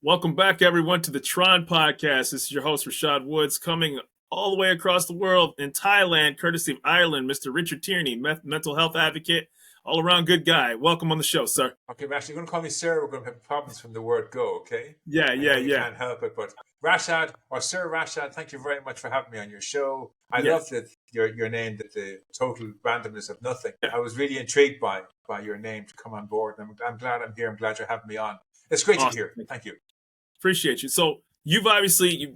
Welcome back, everyone, to the T.R.O.N podcast. This is your host, Rashad Woods, coming all the way across the world in Thailand, courtesy of Ireland, Mr. Richard Tierney, mental health advocate, all-around good guy. Welcome on the show, sir. Okay, Rashad, you're going to call me sir. We're going to have problems from the word go, okay? Yeah. I know you can't help it, but Rashad, or Sir Rashad, thank you very much for having me on your show. I love that your name, that the total randomness of nothing. I was really intrigued by your name to come on board, and I'm glad I'm here. I'm glad you're having me on. It's great to be here. Thank you. Appreciate you. So you've obviously,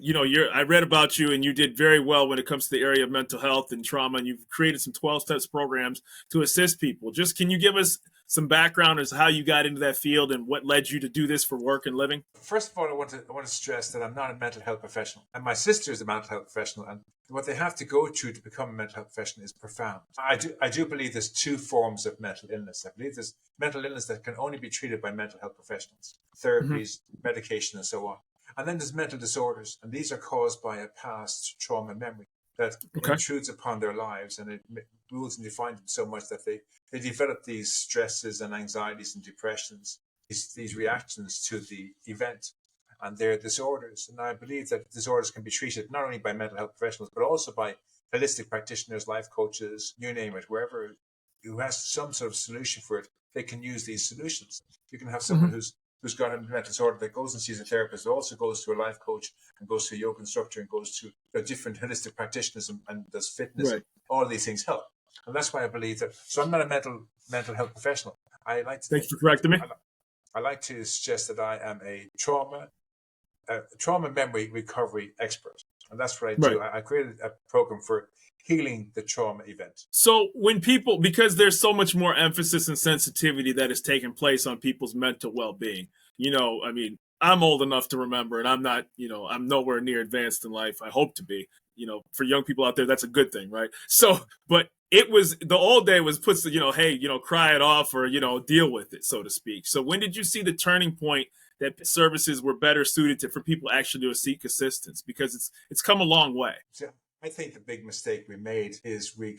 I read about you, and you did very well when it comes to the area of mental health and trauma, and you've created some 12-steps programs to assist people. Just can you give us some background as to how you got into that field and what led you to do this for work and living? First of all, I want to stress that I'm not a mental health professional, and my sister is a mental health professional, and what they have to go through to become a mental health professional is profound. I do believe there's two forms of mental illness. I believe there's mental illness that can only be treated by mental health professionals, therapies, medication, and so on. And then there's mental disorders, and these are caused by a past trauma memory that intrudes upon their lives, and it rules and defines them so much that they develop these stresses and anxieties and depressions, these reactions to the event, and they're disorders. And I believe that disorders can be treated not only by mental health professionals, but also by holistic practitioners, life coaches, you name it, wherever who has some sort of solution for it, they can use these solutions. You can have someone who's got a mental disorder that goes and sees a therapist, also goes to a life coach and goes to a yoga instructor and goes to different holistic practitioners and does fitness. Right. All these things help. And that's why I believe that. So I'm not a mental health professional. I like to. Thanks for correcting me. I like to suggest that I am a trauma memory recovery expert. And that's what I do. I created a program for healing the trauma event. So when people, because there's so much more emphasis and sensitivity that is taking place on people's mental well-being, I'm old enough to remember, and I'm not, I'm nowhere near advanced in life. I hope to be, for young people out there, that's a good thing, right? So, but it was, the old day was puts, hey, cry it off or, deal with it, so to speak. So when did you see the turning point that services were better suited for people actually to seek assistance? Because it's come a long way. Yeah. I think the big mistake we made is we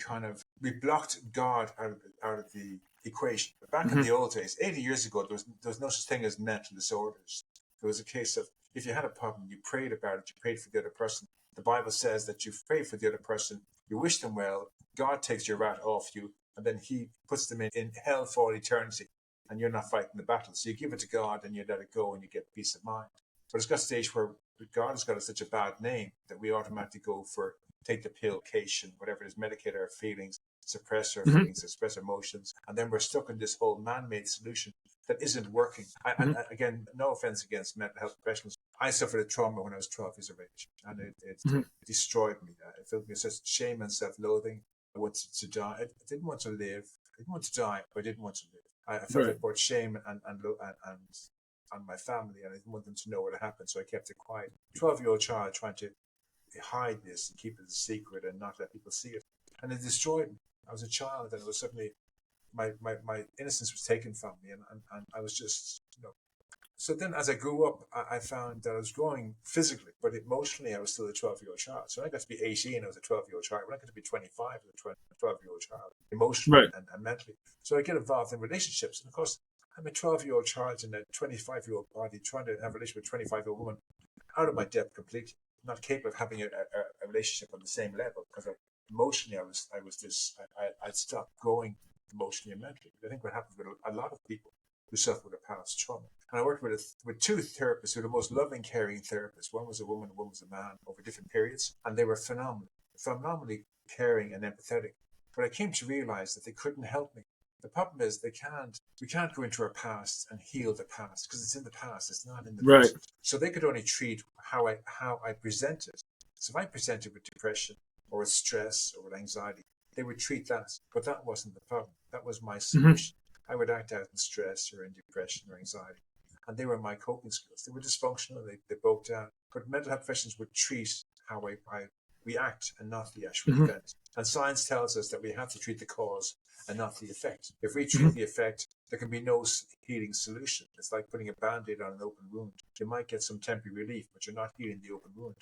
blocked God out of the equation. But back in the old days, 80 years ago, there was no such thing as mental disorders. There was a case of, if you had a problem, you prayed about it, you prayed for the other person. The Bible says that you pray for the other person, you wish them well, God takes your wrath off you, and then he puts them in hell for all eternity, and you're not fighting the battle. So you give it to God, and you let it go, and you get peace of mind. But it's got a stage where God has got such a bad name that we automatically go for take the pill, cation, whatever it is, medicate our feelings, suppress our feelings, suppress our emotions. And then we're stuck in this whole man-made solution that isn't working. Again, no offense against mental health professionals. I suffered a trauma when I was 12 years of age, and it destroyed me. It filled me with such shame and self-loathing. I wanted to die. I didn't want to live. I didn't want to die, but I didn't want to live. I felt like both shame and on my family, and I didn't want them to know what had happened, so I kept it quiet. 12-year-old child trying to hide this and keep it a secret and not let people see it, and it destroyed me. I was a child, and it was suddenly my innocence was taken from me, and I was just So then, as I grew up, I found that I was growing physically, but emotionally, I was still a 12-year-old child. So when I got to be 18, I was a 12-year-old child. When I got to be 25, I was a 12-year-old child, emotionally and mentally. So I get involved in relationships, and of course, I'm a 12-year-old child in a 25-year-old body trying to have a relationship with a 25-year-old woman, out of my depth completely, not capable of having a relationship on the same level, because emotionally I'd stopped growing emotionally and mentally. I think what happens with a lot of people who suffer with a past trauma. And I worked with two therapists who were the most loving, caring therapists. One was a woman, one was a man, over different periods, and they were phenomenally caring and empathetic. But I came to realize that they couldn't help me. The problem is we can't go into our past and heal the past, because it's in the past, it's not in the present. So they could only treat how I presented. So if I presented with depression or with stress or with anxiety, they would treat that. But that wasn't the problem. That was my solution. I would act out in stress or in depression or anxiety. And they were my coping skills. They were dysfunctional, they broke down. But mental health professionals would treat how I react and not the actual event. And science tells us that we have to treat the cause and not the effect. If we treat the effect, there can be no healing solution. It's like putting a Band-Aid on an open wound. You might get some temporary relief, but you're not healing the open wound.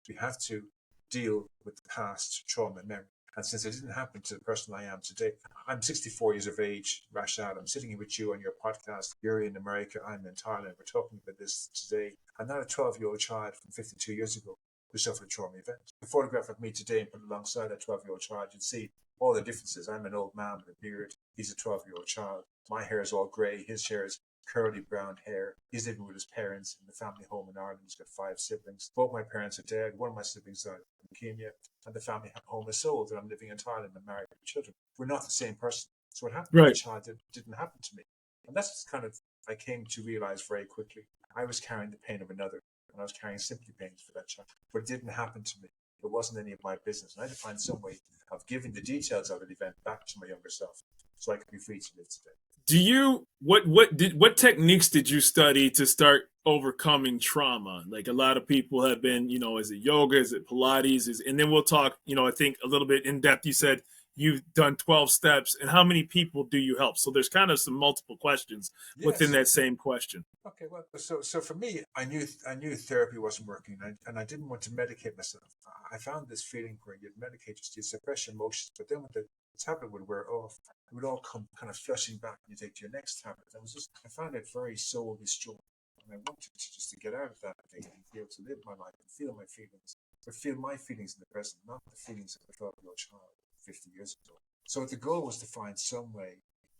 We have to deal with the past trauma memory. And since it didn't happen to the person I am today, I'm 64 years of age, Rashad. I'm sitting here with you on your podcast. You're in America, I'm in Thailand. We're talking about this today. I'm not a 12-year-old child from 52 years ago who suffered a trauma event. The photograph of me today and put it alongside a 12-year-old child, you'd see all the differences. I'm an old man with a beard. He's a 12-year-old child. My hair is all grey. His hair is curly brown hair. He's living with his parents in the family home in Ireland. He's got 5 siblings. Both my parents are dead. One of my siblings died of leukemia, and the family home is sold. And I'm living in Thailand and married with children. We're not the same person. So what happened to my child didn't happen to me. And that's kind of, I came to realize very quickly. I was carrying the pain of another, and I was carrying sympathy pains for that child. But it didn't happen to me. It wasn't any of my business. And I had to find some way of giving the details of the event back to my younger self so I could be free to live today. Do you what techniques did you study to start overcoming trauma? Like a lot of people have been, is it yoga, is it Pilates, and then we'll talk, I think a little bit in depth. You said you've done 12 steps, and how many people do you help? So there's kind of some multiple questions within that same question. Okay, well, so for me, I knew therapy wasn't working, and I didn't want to medicate myself. I found this feeling where you'd medicate just to suppress your emotions, but then when the tablet would wear off, it would all come kind of flushing back when you take to your next tablet. I found it very soul destroying, and I wanted to get out of that thing and be able to live my life and feel my feelings, but feel my feelings in the present, not the feelings of a 12-year-old child 50 years ago. So the goal was to find some way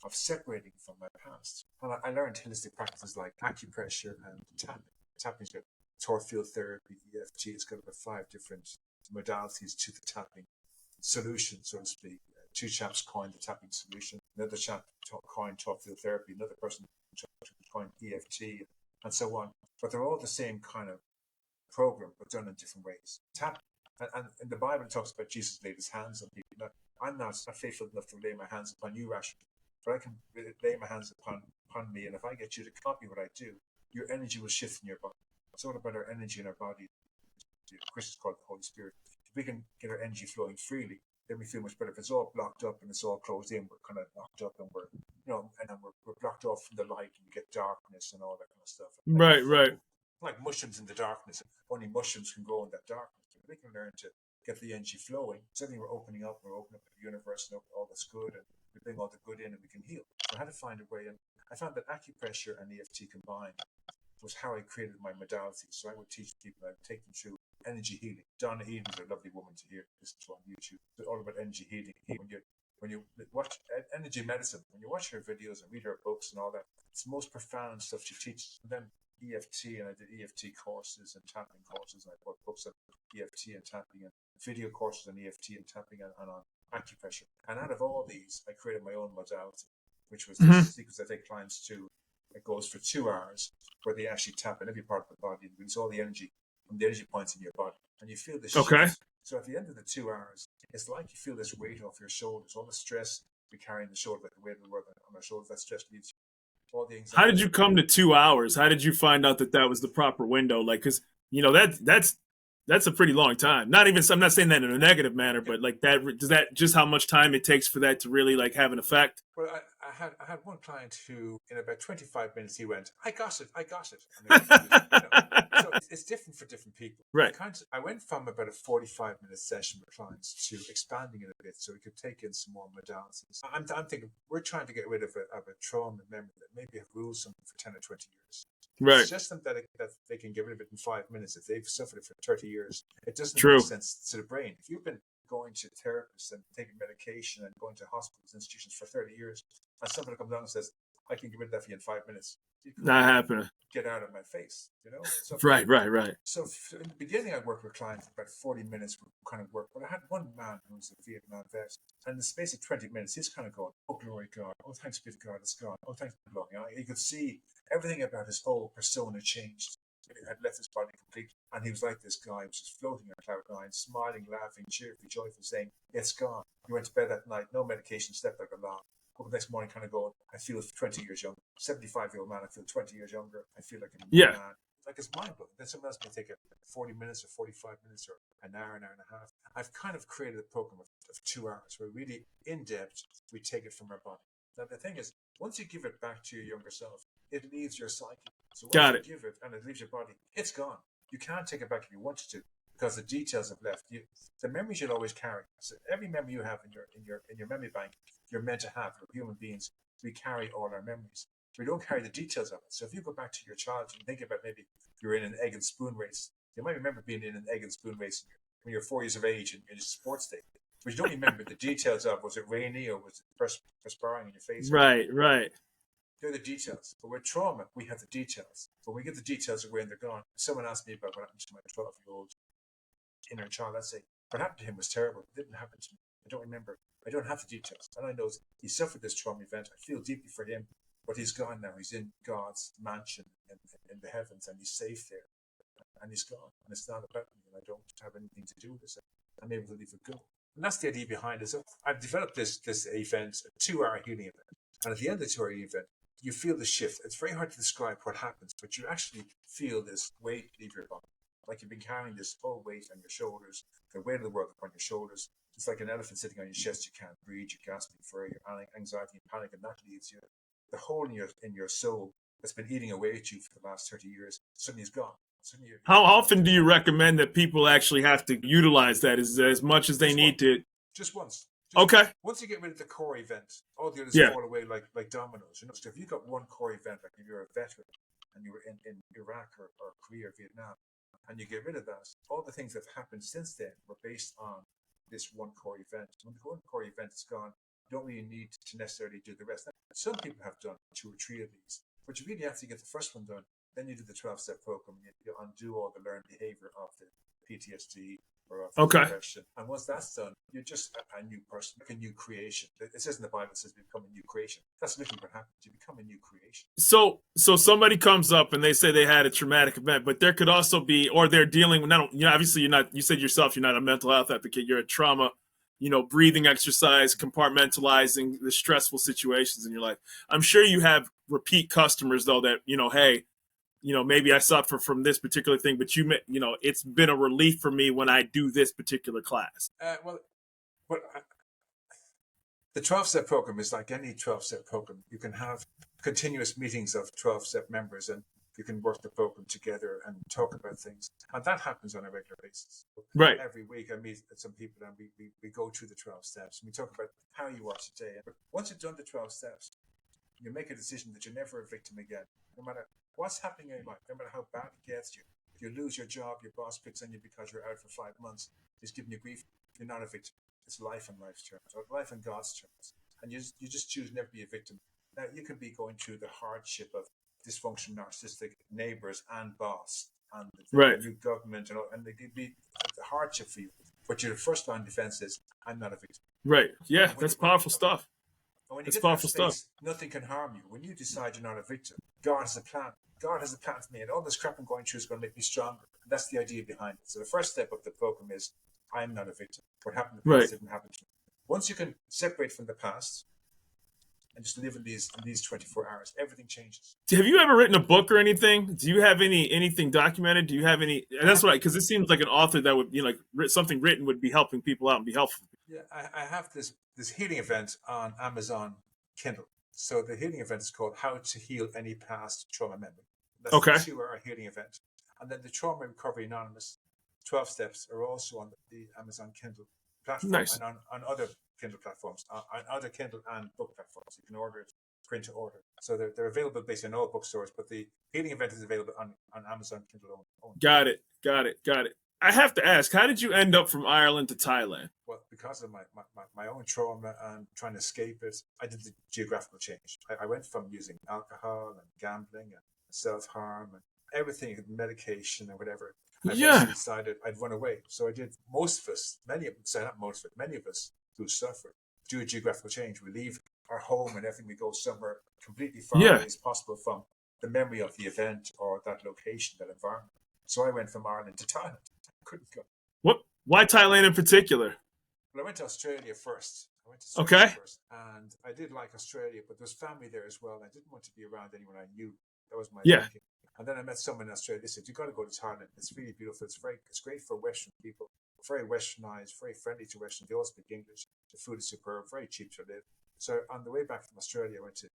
of separating from my past. And I learned holistic practices like acupressure and tapping. Tapping's got T.R.O.N field therapy, EFT. It's got about 5 different modalities to the tapping solution, so to speak. 2 chaps coined the tapping solution. Another chap coined T.R.O.N field therapy. Another person coined EFT, and so on. But they're all the same kind of program, but done in different ways. Tapping. And in the Bible, it talks about Jesus laid his hands on people. Now, I'm not faithful enough to lay my hands upon you, Rashid, but I can lay my hands upon me, and if I get you to copy what I do, your energy will shift in your body. It's all about our energy in our body. Christians call it the Holy Spirit. If we can get our energy flowing freely, then we feel much better. If it's all blocked up and it's all closed in, we're kind of locked up, and we're blocked off from the light, and we get darkness and all that kind of stuff. Right. Like mushrooms in the darkness. Only mushrooms can grow in that darkness. We can learn to get the energy flowing. Suddenly we're opening up the universe and all that's good, and we bring all the good in, and we can heal. So I had to find a way, and I found that acupressure and EFT combined was how I created my modality. So I would teach people, I would take them through energy healing. Donna Eden's a lovely woman to listen to on YouTube. It's all about energy healing. When you watch energy medicine, when you watch her videos and read her books and all that, it's the most profound stuff she teaches. And then EFT, and I did EFT courses and tapping courses, and I bought books on EFT and tapping, and video courses on EFT and tapping, and on acupressure. And out of all these, I created my own modality, which was this sequence I take clients to. It goes for 2 hours, where they actually tap in every part of the body and release all the energy from the energy points in your body, and you feel this shift. So at the end of the 2 hours, it's like you feel this weight off your shoulders, all the stress we carry in the shoulder, like the weight of the world on our shoulders. That stress leaves you. All the anxiety. How did you come to 2 hours? How did you find out that was the proper window? Like, because that's a pretty long time. I'm not saying that in a negative manner, but like that just how much time it takes for that to really like have an effect? Well, I had one client who, in about 25 minutes, he went, I got it. So it's different for different people. Right. I went from about a 45-minute session with clients to expanding it a bit so we could take in some more modalities. I'm thinking we're trying to get rid of a trauma memory that maybe have ruled someone for 10 or 20 years. Right. It's just that they can get rid of it in 5 minutes. If they've suffered it for 30 years, it doesn't make sense to the brain. If you've been going to therapists and taking medication and going to hospitals, institutions for 30 years, and somebody comes along and says, I can get rid of that for you in 5 minutes. Not happening. Get out of my face, So, right. So in the beginning, I worked with clients about 40 minutes kind of work. But I had one man who was a Vietnam vet, and in the space of 20 minutes, he's kind of going, oh, glory God. Oh, thanks be to God, it's gone. Oh, thanks be to God. You could see everything about his whole persona changed. He had left his body completely. And he was like this guy who was just floating on cloud nine, smiling, laughing, cheerfully, joyful, saying, it's gone. He went to bed that night, no medication, slept like a log. Up the next morning, kind of going, I feel 20 years younger. 75-year-old man, I feel 20 years younger. I feel like a man. Like it's mind blowing. Then someone else may take 40 minutes or 45 minutes or an hour and a half. I've kind of created a program of 2 hours where really in depth we take it from our body. Now the thing is, once you give it back to your younger self, it leaves your psyche. So once you give it and it leaves your body, it's gone. You can't take it back if you wanted to. because the details have left you. The memories you'll always carry. So every memory you have in your memory bank, you're meant to have. We're human beings. We carry all our memories. We don't carry the details of it. So if you go back to your childhood and think about maybe you're in an egg and spoon race, you might remember being in an egg and spoon race when you're 4 years of age and in a sports day. But you don't remember the details of, was it rainy or was it perspiring in your face? Right, right. They're the details. But with trauma, we have the details. But we get the details away and they're gone. Someone asked me about what happened to my 12-year-old inner child. I'd say, what happened to him was terrible. It didn't happen to me. I don't remember. I don't have the details. All I know is he suffered this trauma event. I feel deeply for him, but he's gone now. He's in God's mansion in the heavens and he's safe there. And he's gone. And it's not about me. And I don't have anything to do with this. I'm able to leave it go. And that's the idea behind it. So I've developed this event, a 2-hour healing event. And at the end of the 2-hour event, you feel the shift. It's very hard to describe what happens, but you actually feel this weight leave your body. Like you've been carrying this whole weight on your shoulders, the weight of the world upon your shoulders. It's like an elephant sitting on your chest. You can't breathe. You're gasping for air. Your anxiety and panic, and that leaves you. The hole in your soul that's been eating away at you for the last 30 years suddenly is gone. How often do you recommend that people actually have to utilize that as much as they need to? Just once. Okay. Once you get rid of the core event, all the others fall away like dominoes. You know, so if you've got one core event, like if you're a veteran and you were in Iraq or Korea or Vietnam, and you get rid of that, all the things that have happened since then were based on this one core event. When the one core event is gone, you don't really need to necessarily do the rest. Now, some people have done 2 or 3 of these, but you really have to get the first one done. Then you do the 12-step program. You undo all the learned behavior of the PTSD or of the depression. And once that's done, you're just a new person, like a new creation. It says in the Bible, it says become a new creation. That's literally what happens. You become a new creation. So somebody comes up and they say they had a traumatic event, but there could also be, or they're dealing with, obviously you're not, you said yourself, you're not a mental health advocate, you're a trauma, breathing exercise, compartmentalizing the stressful situations in your life. I'm sure you have repeat customers though that, hey, maybe I suffer from this particular thing, but it's been a relief for me when I do this particular class. The 12-step program is like any 12-step program. You can have continuous meetings of 12-step members and you can work the program together and talk about things. And that happens on a regular basis. Right. Every week I meet some people and we go through the 12 steps and we talk about how you are today. But once you've done the 12 steps, you make a decision that you're never a victim again. No matter what's happening in your life, no matter how bad it gets you, you lose your job, your boss picks on you because you're out for 5 months, he's giving you grief, you're not a victim. It's life on life's terms, or life on God's terms. And you just choose never to be a victim. Now, you can be going through the hardship of dysfunctional, narcissistic neighbors and boss and the new government, and they could be the hardship for you. But your first line defense is, I'm not a victim. Right. Yeah, that's powerful stuff. When you get to that space, nothing can harm you. When you decide you're not a victim, God has a plan. God has a plan for me, and all this crap I'm going through is going to make me stronger. And that's the idea behind it. So the first step of the program is, I'm not a victim. What happened in the past didn't happen to me. Once you can separate from the past and just live in these 24 hours, everything changes. Have you ever written a book or anything? Do you have anything documented? Do you have any? And that's because it seems like an author that would, something written would be helping people out and be helpful. Yeah, I have this healing event on Amazon Kindle. So the healing event is called How to Heal Any Past Trauma Memory. That's a 2-hour healing event. And then the Trauma Recovery Anonymous 12 steps are also on the Amazon Kindle platform and on other Kindle platforms, on other Kindle and book platforms. You can order it, print to order. So they're available basically in all bookstores, but the healing event is available on Amazon Kindle only. Got it. I have to ask, how did you end up from Ireland to Thailand? Well, because of my own trauma and trying to escape it, I did the geographical change. I went from using alcohol and gambling and self-harm and everything, medication and whatever. I decided I'd run away. So I did. Many of us who suffered do a geographical change. We leave our home and everything. We go somewhere completely far away as possible from the memory of the event or that location, that environment. So I went from Ireland to Thailand. I couldn't go. What? Why Thailand in particular? Well, I went to Australia first. First, and I did like Australia, but there's family there as well. I didn't want to be around anyone I knew. That was my thinking. And then I met someone in Australia. They said, "You got to go to Thailand. It's really beautiful. It's great for Western people. Very Westernized, very friendly to Western. They all speak English. The food is superb. Very cheap to live." So on the way back from Australia, I went to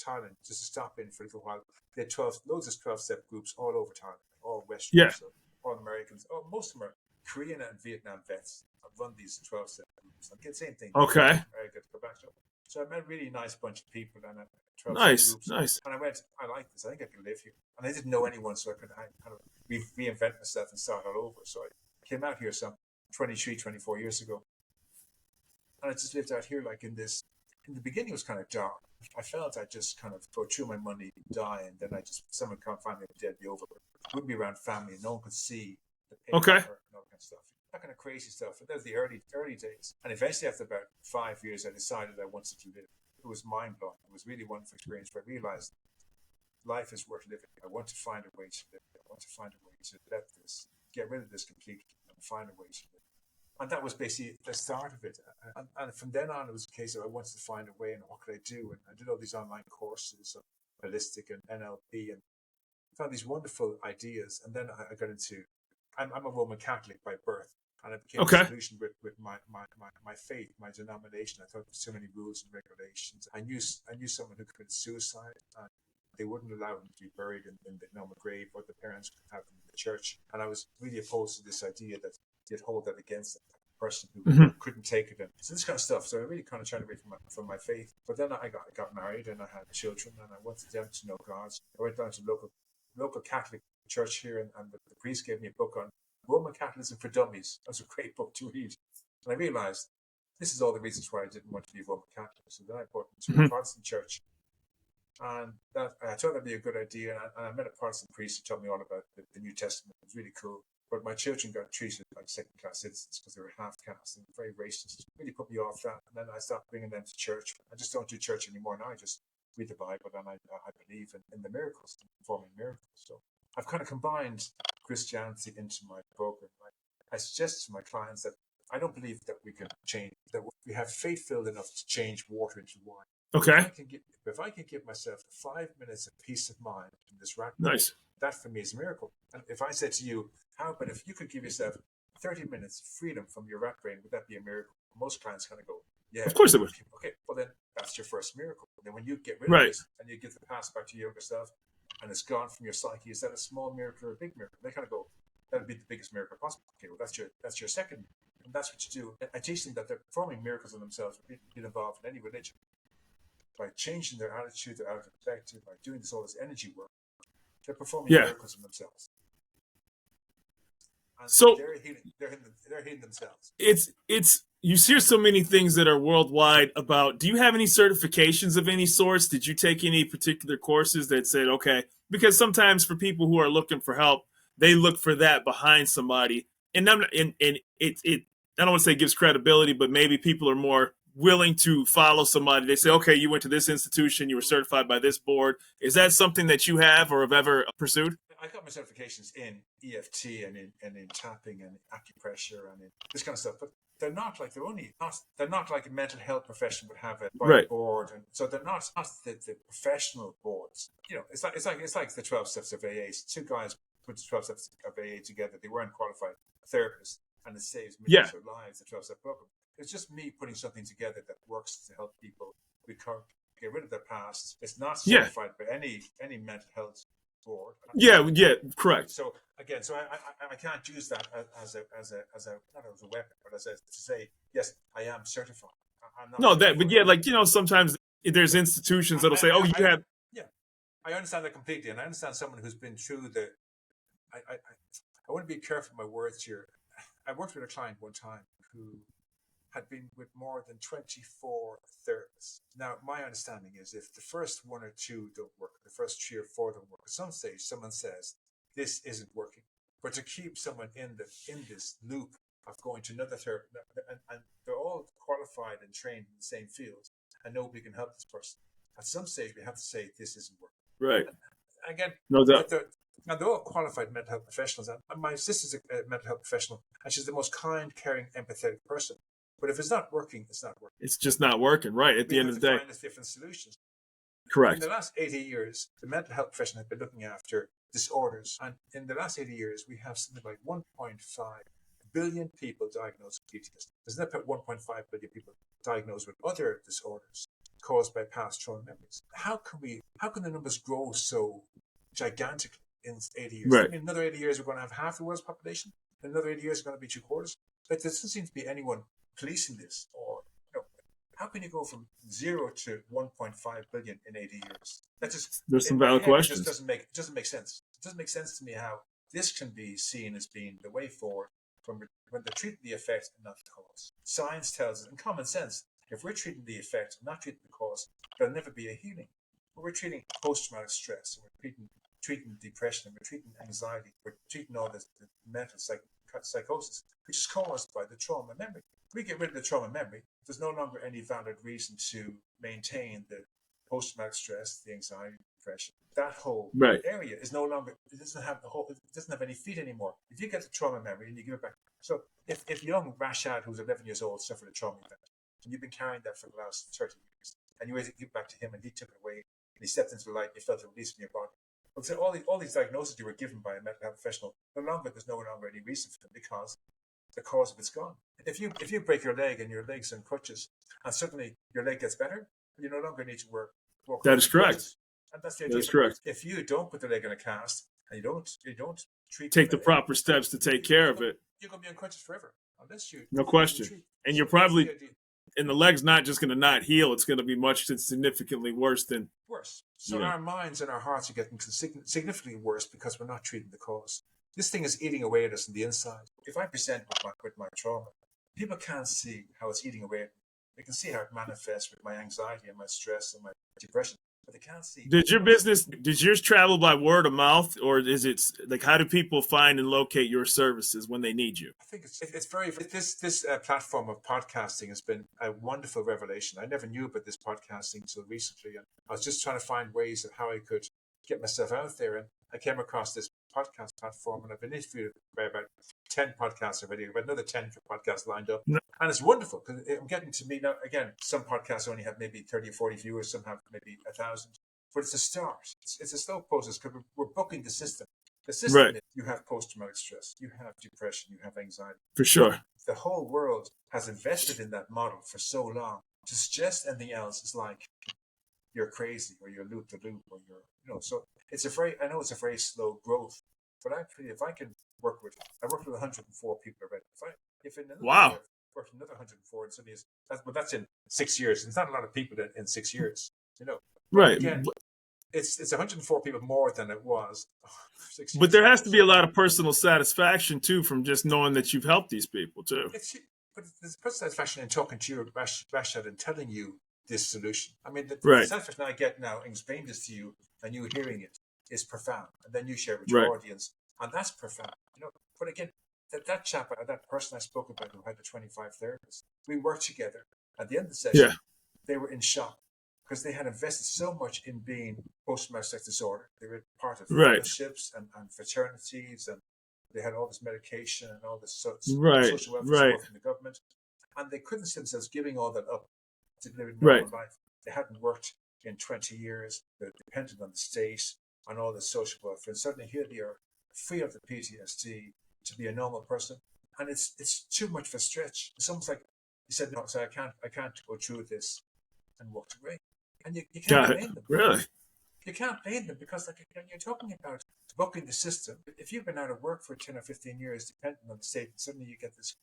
Thailand just to stop in for a little while. They had loads of 12-step groups all over Thailand, all Western. Yeah. So all Americans. Oh, most of them are Korean and Vietnam vets. I've run these 12-step groups. I get the same thing. Okay. I get to go back to. So I met a really nice bunch of people and 12-step Nice. groups. Nice. And I went, I like this. I think I can live here. And I didn't know anyone, so I kind of reinvent myself and start all over. So I came out here some 23, 24 years ago. And I just lived out here like in this. In the beginning, it was kind of dark. I felt I just kind of go through my money, die, and then someone can't find me dead, be over. Wouldn't be around family, no one could see the pain Okay. and all kind of stuff. That kind of crazy stuff. And that was the early days. And eventually, after about 5 years, I decided I wanted to live. It was mind blowing. It was really a wonderful experience where I realized life is worth living. I want to find a way to live. I want to find a way to get rid of this completely, and find a way to live. And that was basically the start of it. And from then on, it was a case of I wanted to find a way, and what could I do? And I did all these online courses of holistic and NLP, and found these wonderful ideas. And then I got into, I'm a Roman Catholic by birth, and I became Okay. disillusioned with my faith, my denomination. I thought there were so many rules and regulations. I knew someone who committed suicide, and they wouldn't allow him to be buried in the normal grave, or the parents could have him in the church. And I was really opposed to this idea that you'd hold that against a person who couldn't take it. And so this kind of stuff. So I really kind of turned away from my faith. But then I got married and I had children, and I wanted them to know God. I went down to local Catholic church here, and the priest gave me a book on Roman Catholicism for Dummies. That was a great book to read. And I realized this is all the reasons why I didn't want to be Roman Catholic. So then I bought into a Protestant church. And I thought that'd be a good idea. And I met a Protestant priest who taught me all about the New Testament. It was really cool. But my children got treated like second-class citizens because they were half-caste and very racist. It really put me off that. And then I stopped bringing them to church. I just don't do church anymore now. I just read the Bible, and I believe in the miracles, performing miracles. So I've kind of combined Christianity into my program. I suggest to my clients that I don't believe that we can change, that we have faith filled enough to change water into wine. Okay. If I can give myself 5 minutes of peace of mind in this rat race, Nice. that for me is a miracle. And if I said to you, how about if you could give yourself 30 minutes freedom from your rat brain, would that be a miracle? Most clients kind of go, yeah. Of course it would. Okay, well then that's your first miracle. And then when you get rid of this and you give the past back to your younger self and it's gone from your psyche, is that a small miracle or a big miracle? They kind of go, that'd be the biggest miracle possible. Okay, well that's your second. And that's what you do. I teach them that they're performing miracles on themselves, being involved in any religion. By changing their attitude, their outlook, perspective, by doing all this energy work, they're performing miracles on themselves. And so they're healing themselves. It's you hear so many things that are worldwide about. Do you have any certifications of any sorts? Did you take any particular courses that said, okay, because sometimes for people who are looking for help, they look for that behind somebody, and it I don't want to say it gives credibility, but maybe people are more willing to follow somebody. They say, okay, you went to this institution, you were certified by this board. Is that something that you have or have ever pursued? I got my certifications in EFT and in tapping and acupressure and in this kind of stuff, but they're not like they're not like a mental health profession would have a board, and so they're not the professional boards. You know, it's like the 12 steps of AA. Two guys put the 12 steps of AA together. They weren't qualified therapists, and it saves millions of lives. The 12 step program. It's just me putting something together that works to help people recover, get rid of their past. It's not certified by any mental health board. Correct. So again, I can't use that as a not as a weapon, but to say yes, I am certified. I'm not but sometimes there's institutions that'll say, you have. Yeah, I understand that completely, and I understand someone who's been through the. I want to be careful with my words here. I worked with a client one time who had been with more than 24 therapists. Now, my understanding is if the first one or two don't work, the first 3 or 4 don't work, at some stage someone says, this isn't working. But to keep someone in this loop of going to another therapist, and they're all qualified and trained in the same field, and nobody can help this person. At some stage, we have to say, this isn't working. Right. And again, no doubt. They're all qualified mental health professionals. And my sister's a mental health professional, and she's the most kind, caring, empathetic person. But if it's not working, it's not working. It's just not working, right? At the end of the day, find different solutions. Correct. In the last 80 years, the mental health profession has been looking after disorders, and in the last 80 years, we have something like 1.5 billion people diagnosed with PTSD. There's not 1.5 billion people diagnosed with other disorders caused by past trauma memories. How can the numbers grow so gigantically in 80 years. Right. I mean, another 80 years, we're going to have half the world's population. In another 80 years, it's going to be 3/4. But there doesn't seem to be anyone policing this. Or, how can you go from 0 to 1.5 billion in 80 years? That just, There's in some my valid head, it just questions. doesn't make sense. It doesn't make sense to me how this can be seen as being the way forward from when they're treating the effect and not the cause. Science tells us, and common sense, if we're treating the effect and not treating the cause, there'll never be a healing. But we're treating post-traumatic stress, we're treating depression, we're treating anxiety, we're treating all this the mental psychosis, which is caused by the trauma memory. If we get rid of the trauma memory, there's no longer any valid reason to maintain the post-traumatic stress, the anxiety, depression. That whole Right. area is no longer, it doesn't have any feet anymore. If you get the trauma memory and you give it back. So if young Rashad, who's 11 years old, suffered a trauma event, and you've been carrying that for the last 30 years, and you give it back to him and he took it away, and he stepped into the light, and you felt a release in your body. Well, so all these diagnoses you were given by a mental health professional, there's no longer any reason for them because the cause of it's gone. If you break your leg and your leg's in crutches, and suddenly your leg gets better, you no longer need to walk. That is correct. Crutches. And that's the That idea. is correct. If you don't put the leg in a cast and you don't Take the proper steps to take care of it. you're going to be on crutches forever unless you. No question. And you're probably, and the leg's not just going to not heal. It's going to be much significantly worse than. Worse. So our minds and our hearts are getting significantly worse because we're not treating the cause. This thing is eating away at us on the inside. If I present with my trauma, people can't see how it's eating away at me. They can see how it manifests with my anxiety and my stress and my depression, but they can't see. Does yours travel by word of mouth, or is it like, how do people find and locate your services when they need you? I think it's very, this platform of podcasting has been a wonderful revelation. I never knew about this podcasting until recently, and I was just trying to find ways of how I could get myself out there, and I came across this podcast platform, and I've been interviewed by about 10 podcasts already. I've got another 10 podcasts lined up. No. And it's wonderful because I'm getting to meet now. Again, some podcasts only have maybe 30 or 40 viewers, some have maybe 1,000. But it's a start. It's a slow process because we're booking the system. The system is you have post-traumatic stress, you have depression, you have anxiety. For sure. The whole world has invested in that model for so long. To suggest anything else is like you're crazy or you're loop to loop or you're, so I know it's a very slow growth, but actually if I can I worked with 104 people already. If in another year, I've worked with another 104, but that's in 6 years. It's not a lot of people in 6 years, Right. Again, it's 104 people more than it was 6 years. But there has to be a lot of personal satisfaction too from just knowing that you've helped these people too. But there's personal satisfaction in talking to you, Rashad, and telling you this solution. I mean, the satisfaction I get now in explaining this to you and you hearing it is profound. And then you share it with your audience, and that's profound. But again, that chap, that person I spoke about who had the 25 therapists, we worked together. At the end of the session, they were in shock because they had invested so much in being post-traumatic stress disorder. They were part of fellowships and fraternities, and they had all this medication and all this social welfare support from the government, and they couldn't see themselves giving all that up to live a normal life. They hadn't worked in 20 years. They're dependent on the state, on all the social welfare. And suddenly here they are, free of the PTSD, to be a normal person. And it's too much of a stretch. It's almost like you said, no, so I can't go through this, and walked away. And you can't blame them. Really? You can't blame them because you're talking about bucking the system. If you've been out of work for 10 or 15 years, depending on the state, and suddenly you get this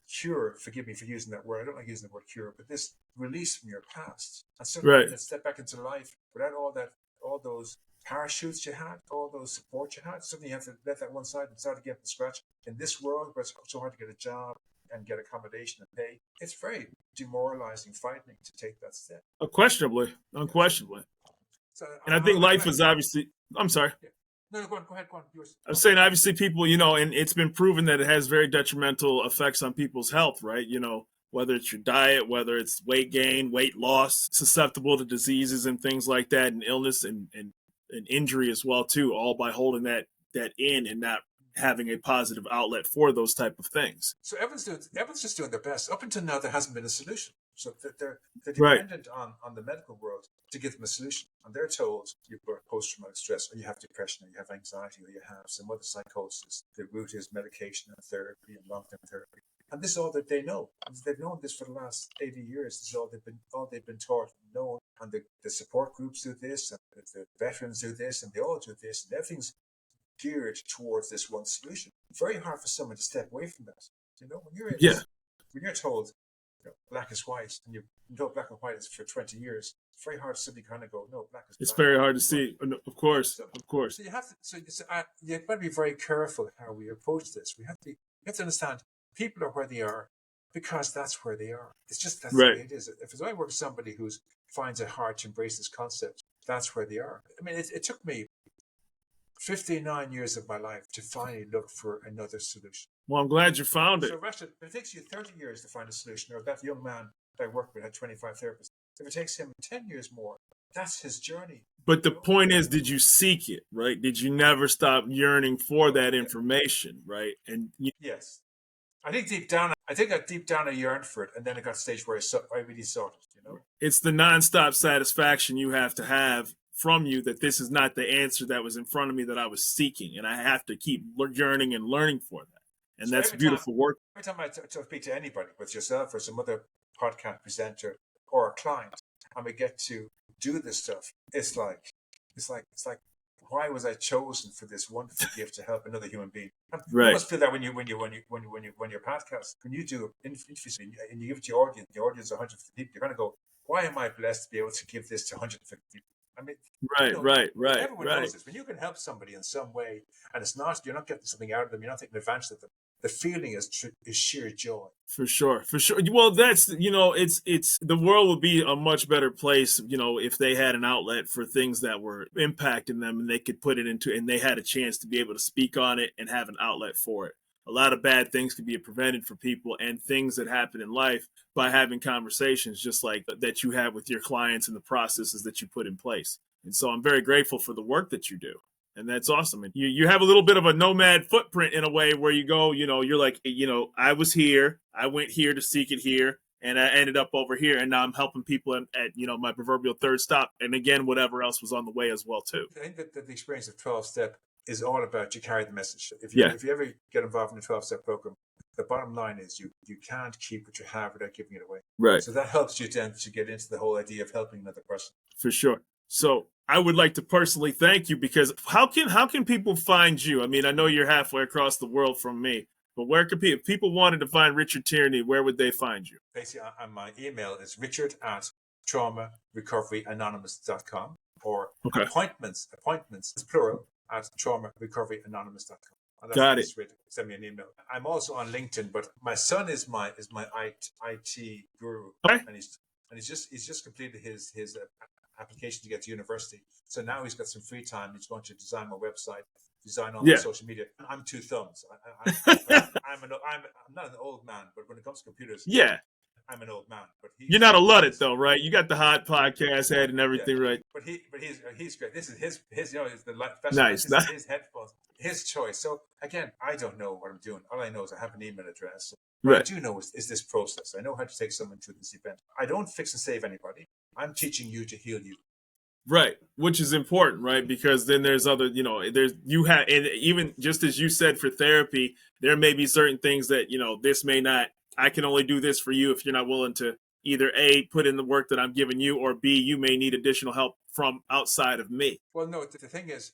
cure, forgive me for using that word, I don't like using the word cure, but this release from your past. And suddenly you step back into life without all those parachutes you had, all those support you had. Suddenly you have to let that one side and start again from scratch. In this world where it's so hard to get a job and get accommodation and pay, it's very demoralizing, frightening to take that step. Unquestionably. So, and I think life is obviously, I'm sorry. Yeah. No, go ahead. I was saying, obviously, people, and it's been proven that it has very detrimental effects on people's health, right? Whether it's your diet, whether it's weight gain, weight loss, susceptible to diseases and things like that, and illness and injury as well, too, all by holding that in and not having a positive outlet for those type of things. So everyone's just doing their best. Up until now, there hasn't been a solution. So they're dependent on the medical world to give them a solution. And they're told you've got post-traumatic stress, or you have depression, or you have anxiety, or you have some other psychosis. The root is medication and therapy and long-term therapy. And this is all that they know. They've known this for the last 80 years. This is all they've been taught and known. And the support groups do this, and the veterans do this, and they all do this, and everything's geared towards this one solution. Very hard for someone to step away from that. Yeah, When you're told black is white, and you know black and white is for 20 years, it's very hard to simply kind of go, no, black is it's black. very hard to see. Of course, So, of course. so you have to. You've got to be very careful how we approach this. We have to understand people are where they are because that's where they are. It's just that's the Right. way it is. If I work with somebody who finds it hard to embrace this concept, that's where they are. I mean, it took me 59 years of my life to finally look for another solution. Well, I'm glad you found it. So, Rashid, if it takes you 30 years to find a solution, or that young man that I worked with had 25 therapists, if it takes him 10 years more, that's his journey. But the point is, did you seek it, right? Did you never stop yearning for that information, right? And yes, I think deep down I yearned for it, and then it got to a stage where I really sought it. It's the nonstop satisfaction you have to have from you that this is not the answer that was in front of me that I was seeking, and I have to keep yearning and learning for that. And so that's beautiful work. Every time I speak to anybody, with yourself or some other podcast presenter or a client, and we get to do this stuff, it's like, why was I chosen for this wonderful gift to help another human being? Right. You must feel that when you're podcast, when you do interviews and you give it to your audience 150 people, you're going to go, why am I blessed to be able to give this to 150 people? I mean, right. Everyone knows this. When you can help somebody in some way, and you're not getting something out of them, you're not taking advantage of them. The feeling is sheer joy. For sure. Well, that's, it's the world would be a much better place, if they had an outlet for things that were impacting them and they could put it into, and they had a chance to be able to speak on it and have an outlet for it. A lot of bad things could be prevented for people, and things that happen in life by having conversations just like that you have with your clients and the processes that you put in place. And so I'm very grateful for the work that you do. And that's awesome. And you have a little bit of a nomad footprint in a way where you go, you're like, I was here, I went here to seek it here, and I ended up over here. And now I'm helping people at my proverbial third stop. And again, whatever else was on the way as well, too. I think that the experience of 12-step is all about you carry the message. If you ever get involved in a 12-step program, the bottom line is you can't keep what you have without giving it away. Right. So that helps you then to get into the whole idea of helping another person. For sure. So I would like to personally thank you, because how can people find you? I mean, I know you're halfway across the world from me, but where could if people wanted to find Richard Tierney, where would they find you? Basically, my email is richard@traumarecoveryanonymous.com, or appointments, plural, at traumarecoveryanonymous.com. Got it. Send me an email. I'm also on LinkedIn, but my son is my IT guru, and he's just completed his application to get to university. So now he's got some free time. He's going to design my website, design all my social media. I'm two thumbs. I'm not an old man, but when it comes to computers, I'm an old man. But you're not a luddite though, right? You got the hot podcast head and everything, right? But he's great. This is his nice. This is his headphones, his choice. So again, I don't know what I'm doing. All I know is I have an email address. What I do know is this process. I know how to take someone to this event. I don't fix and save anybody. I'm teaching you to heal you. Right. Which is important, right? Because then there's other, and even just as you said for therapy, there may be certain things that, this may not, I can only do this for you if you're not willing to either A, put in the work that I'm giving you, or B, you may need additional help from outside of me. Well, no, the thing is,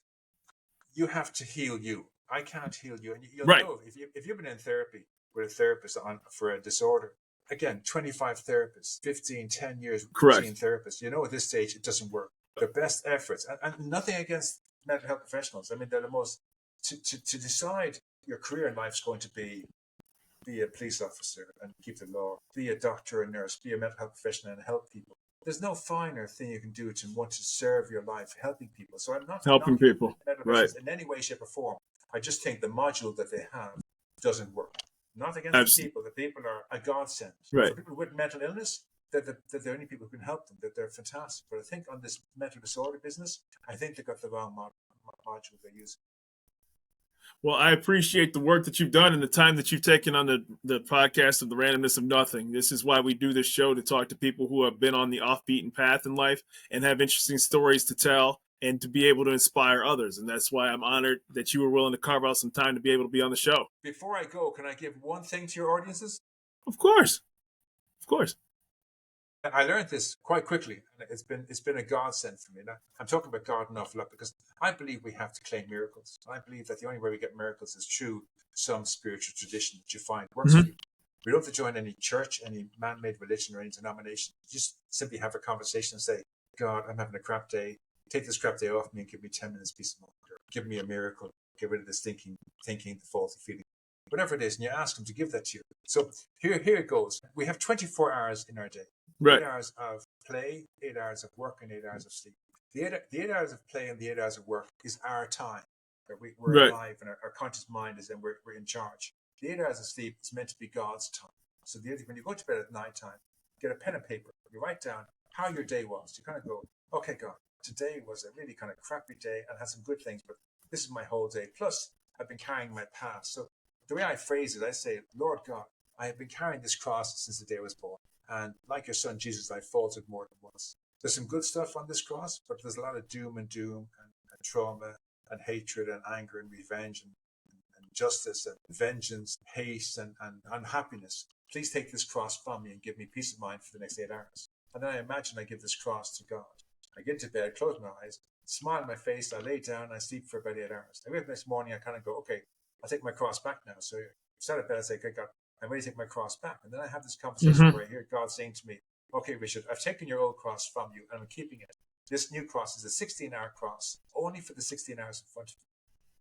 you have to heal you. I can't heal you. And you'll know if you've been in therapy with a therapist for a disorder, again, 25 therapists, 10 years routine therapists. At this stage, it doesn't work. The best efforts, and nothing against mental health professionals. I mean, they're the most, to decide your career in life is going to be a police officer and keep the law, be a doctor, a nurse, be a mental health professional and help people. There's no finer thing you can do to want to serve your life helping people. So I'm not helping people in any way, shape, or form. I just think the module that they have doesn't work. Not against the people. The people are a godsend. For people with mental illness, that they're only people who can help them, that they're fantastic. But I think on this mental disorder business, I think they got the wrong module they're using. Well, I appreciate the work that you've done and the time that you've taken on the podcast of The Randomness of Nothing. This is why we do this show, to talk to people who have been on the off-beaten path in life and have interesting stories to tell and to be able to inspire others. And that's why I'm honored that you were willing to carve out some time to be able to be on the show. Before I go, can I give one thing to your audiences? Of course. I learned this quite quickly, and it's been a godsend for me. Now, I'm talking about God an awful lot because I believe we have to claim miracles. I believe that the only way we get miracles is through some spiritual tradition that you find works for Mm-hmm. you. We don't have to join any church, any man-made religion, or any denomination. Just simply have a conversation and say, God, I'm having a crap day. Take this crap day off me and give me 10 minutes peace of mind. Or give me a miracle. Get rid of this thinking, the faulty feeling. Whatever it is, and you ask him to give that to you. So here it goes. We have 24 hours in our day. Right. 8 hours of play, 8 hours of work, and 8 hours of sleep. The 8 hours of play and the 8 hours of work is our time. We're Right. alive and our conscious mind is, and we're in charge. The 8 hours of sleep is meant to be God's time. So when you go to bed at night time, get a pen and paper. You write down how your day was. You kind of go, okay, God, today was a really kind of crappy day and had some good things, but this is my whole day. Plus, I've been carrying my past. So the way I phrase it, I say, Lord God, I have been carrying this cross since the day I was born. And like your son Jesus, I faltered more than once. There's some good stuff on this cross, but there's a lot of doom and trauma and hatred and anger and revenge and justice and vengeance, hate and unhappiness. Please take this cross from me and give me peace of mind for the next 8 hours. And then I imagine I give this cross to God. I get to bed, close my eyes, smile on my face, I lay down, I sleep for about 8 hours. I wake up the next morning, I kind of go, okay, I'll take my cross back now. So instead of bed, I say, okay, God, I'm ready to take my cross back. And then I have this conversation where I hear God saying to me, okay, Richard, I've taken your old cross from you and I'm keeping it. This new cross is a 16-hour cross, only for the 16 hours in front of you.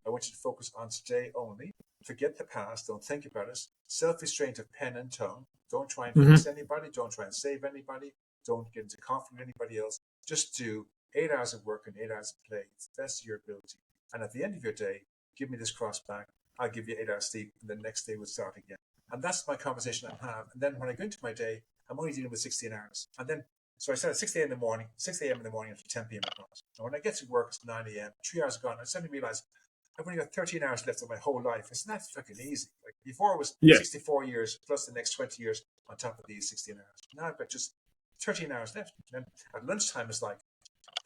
I want you to focus on today only. Forget the past. Don't think about it. Self-restraint of pen and tongue. Don't try and fix anybody. Don't try and save anybody. Don't get into conflict with anybody else. Just do 8 hours of work and 8 hours of play. It's the best of your ability. And at the end of your day, give me this cross back. I'll give you 8 hours sleep, and the next day we'll start again. And that's my conversation I have. And then when I go into my day, I'm only dealing with 16 hours. And then, so I start at 6 a.m. in the morning until 10 p.m. across. And when I get to work, it's 9 a.m. 3 hours gone. I suddenly realize I've only got 13 hours left of my whole life. It's not fucking easy. Like before it was 64 years plus the next 20 years on top of these 16 hours. Now I've got just 13 hours left. And at lunchtime, it's like,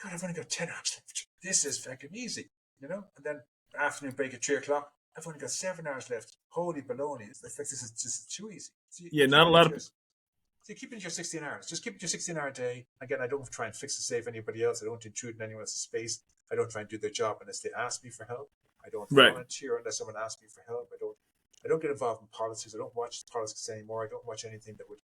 God, I've only got 10 hours left. This is fucking easy, you know? And then afternoon break at 3 o'clock, I've only got 7 hours left. Holy baloney. It's like, this is just too easy. So not a lot of... So keep it to your 16 hours. Just keep it to your 16-hour day. Again, I don't try and fix or save anybody else. I don't intrude in anyone else's space. I don't try and do their job unless they ask me for help. I don't volunteer unless someone asks me for help. I don't get involved in politics. I don't watch politics anymore. I don't watch anything that would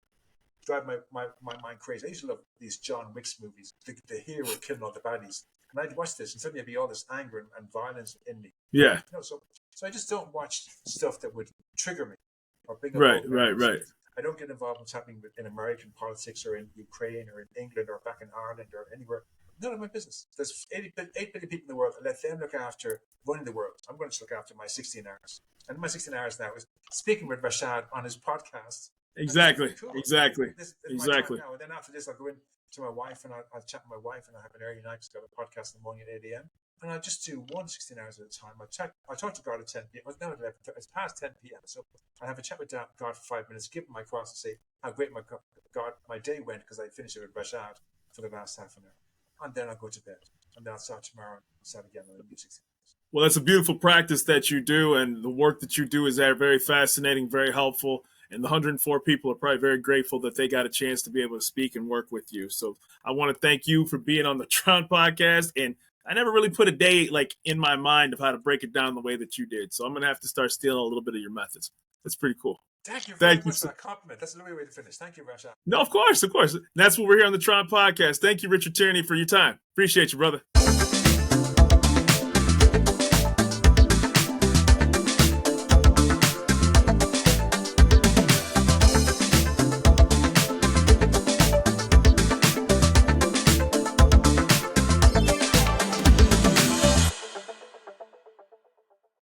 drive my mind crazy. I used to love these John Wick's movies, the hero killing all the baddies. And I'd watch this and suddenly there'd be all this anger and violence in me. Yeah. You know, so I just don't watch stuff that would trigger me or bring up Right. I don't get involved in what's happening in American politics or in Ukraine or in England or back in Ireland or anywhere. None of my business. There's 8 billion people in the world. I let them look after running the world. I'm going to look after my 16 hours. And my 16 hours now is speaking with Rashad on his podcast. Exactly. Cool. Exactly. This is my time now. And then after this, I'll go in to my wife and I'll chat with my wife and I'll have an early night because I've got a podcast in the morning at 8 a.m. And I'll just do 16 hours at a time. I'll talk to God at 10 p.m. Well, now it's past 10 p.m. So I have a chat with God for 5 minutes, give him my cross and say how great my day went because I finished it with Rashad for the last half an hour. And then I'll go to bed. And then I'll start tomorrow and start again on the new 16 hours. Well, that's a beautiful practice that you do, and the work that you do is very fascinating, very helpful. And the 104 people are probably very grateful that they got a chance to be able to speak and work with you. So I want to thank you for being on the T.R.O.N podcast. And I never really put a day like in my mind of how to break it down the way that you did. So I'm going to have to start stealing a little bit of your methods. That's pretty cool. Thank you very much for that compliment. That's a lovely way to finish. Thank you, Rashad. No, of course. That's what we're here on the T.R.O.N podcast. Thank you, Richard Tierney, for your time. Appreciate you, brother.